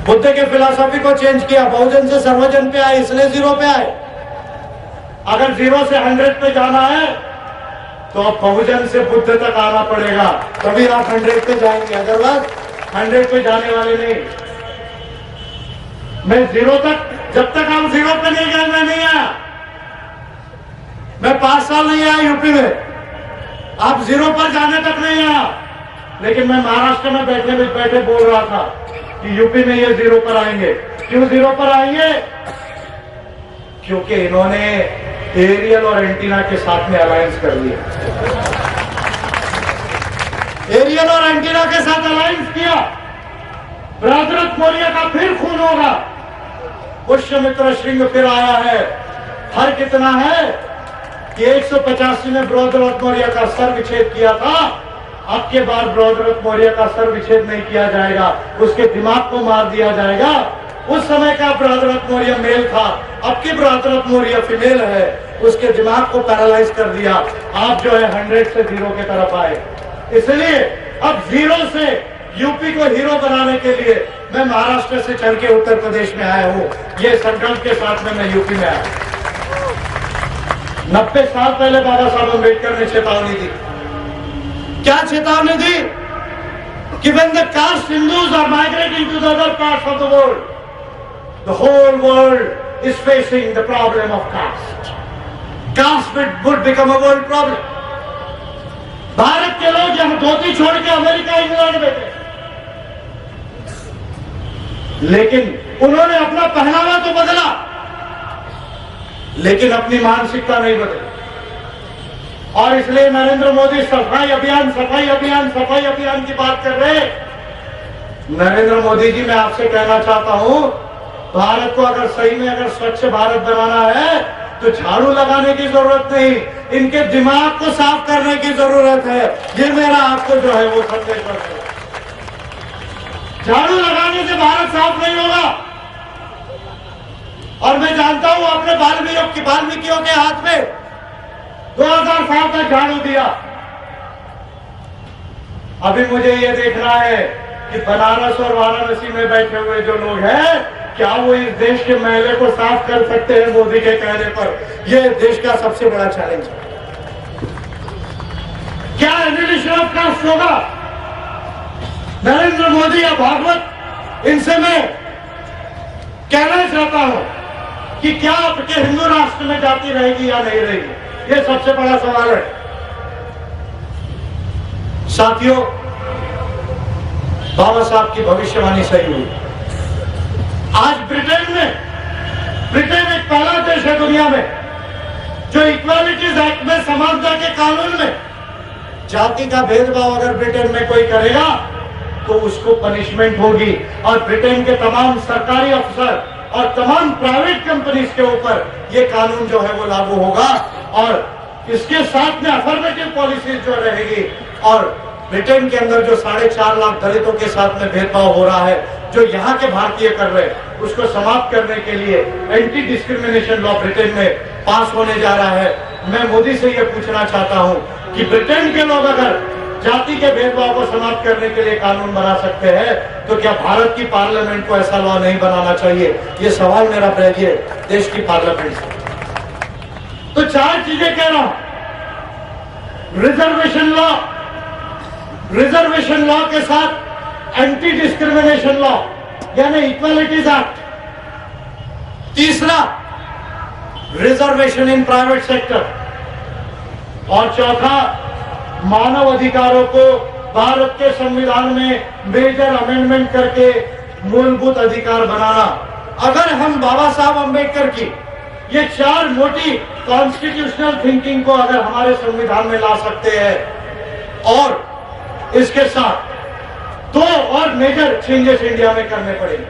बुद्ध के फिलॉसफी को चेंज किया, बहुजन से सर्वजन पे आए, इसलिए 0 पे आए। अगर 0 से 100 पे जाना है तो अब बहुजन से बुद्ध तक आना पड़ेगा, तभी आप 100 पे जाएंगे, अदरवाइज 100 पे जाने वाले नहीं। मैं 0 तक, जब तक हम 0 पे नहीं गए मैं नहीं आया। मैं 5 साल नहीं आया यूपी में, आप 0 पर जाने तक नहीं आया। लेकिन मैं महाराष्ट्र में बैठे बोल रहा था कि यूपी में ये 0 पर आएंगे। क्यों 0 पर आएंगे? क्योंकि इन्होंने एरियल और एंटीना के साथ में अलायंस कर लिया। एरियल और एंटीना के साथ अलायंस किया। भ्रातृत्व मौर्य का फिर खून होगा। पुष्यमित्र श्रृंग फिर आया है। फर्क इतना है कि 185 में बृहद्रथ मौर्य का सर विच्छेद किया था, अब के बाद बृहद्रथ मौर्य का सर विच्छेद नहीं किया जाएगा, उसके दिमाग को मार दिया जाएगा। उस समय का बृहद्रथ मौर्य मेल था, अब की बृहद्रथ मौर्य फीमेल है, उसके दिमाग को पैरालाइज कर दिया। आप जो है 100 से 0 की तरफ आए। इसलिए अब 0 से यूपी को हीरो बनाने के लिए मैं महाराष्ट्र से चल के उत्तर प्रदेश में आया हूं। ये संकल्प के साथ में मैं यूपी में आया। 90 साल पहले बाबा साहब अम्बेडकर ने चेतावनी दी। क्या चेतावनी दी? कि when the caste Hindus are migrating to the other parts of the world, the whole world is facing the problem of caste. Caste would become a world problem. Bharat के लोग यहां धोती छोड़ के अमेरिका इंग्लैंड में थे, लेकिन उन्होंने अपना पहनावा तो बदला, लेकिन अपनी मानसिकता नहीं बदली। और इसलिए नरेंद्र मोदी सफाई अभियान, सफाई अभियान, सफाई अभियान की बात कर रहे हैं। नरेंद्र मोदी जी, मैं आपसे कहना चाहता हूं, भारत को अगर सही में अगर स्वच्छ भारत बनाना है तो झाड़ू लगाने की जरूरत नहीं, इनके दिमाग को साफ करने की जरूरत है। ये मेरा आपको जो है वो संदेश है। झाड़ू लगाने से भारत साफ नहीं होगा। और मैं जानता हूं आपने वाल्मीकियों के हाथ में 2000 साल तक झाड़ू दिया। अभी मुझे ये देखना है कि बनारस और वाराणसी में बैठे हुए जो लोग हैं, क्या वो इस देश के मैले को साफ कर सकते हैं मोदी के कहने पर? यह देश का सबसे बड़ा चैलेंज है। क्या एलिमिनेशन ऑफ कास्ट होगा? नरेंद्र मोदी या भागवत, इनसे मैं कहना चाहता हूं कि क्या आपके हिंदू राष्ट्र में जाति रहेगी या नहीं रहेगी? यह सबसे बड़ा सवाल है। साथियों, बाबा साहब की भविष्यवाणी सही हुई। आज ब्रिटेन एक पहला देश है दुनिया में जो इक्वालिटीज एक्ट में, समानता के कानून में जाति का भेदभाव अगर ब्रिटेन में कोई करेगा तो उसको पनिशमेंट होगी। और ब्रिटेन के तमाम सरकारी अफसर और तमाम प्राइवेट कंपनीज के ऊपर ये कानून जो है वो लागू होगा। और इसके साथ में अफर्मेटिव पॉलिसीज जो रहेगी, और ब्रिटेन के अंदर जो 4.5 लाख दलितों के साथ में भेदभाव हो रहा है, जो यहाँ के भारतीय कर रहे हैं, उसको समाप्त करने के लिए एंटी डिस्क्रिमिनेशन लॉ ब्रिटेन में पास होने जा रहा है। मैं मोदी से यह पूछना चाहता हूं कि ब्रिटेन के लोग अगर जाति के भेदभाव को समाप्त करने के लिए कानून बना सकते हैं, तो क्या भारत की पार्लियामेंट को ऐसा लॉ नहीं बनाना चाहिए? ये सवाल मेरा है देश की पार्लियामेंट से। तो 4 चीजें कह रहा हूं। रिजर्वेशन लॉ के साथ एंटी डिस्क्रिमिनेशन लॉ यानी इक्वालिटीज एक्ट। तीसरा, रिजर्वेशन इन प्राइवेट सेक्टर। और चौथा, मानव अधिकारों को भारत के संविधान में मेजर अमेंडमेंट करके मूलभूत अधिकार बनाना। अगर हम बाबा साहब अम्बेडकर की ये 4 मोटी कॉन्स्टिट्यूशनल थिंकिंग को अगर हमारे संविधान में ला सकते हैं, और इसके साथ 2 और मेजर चेंजेस इंडिया में करने पड़ेंगे।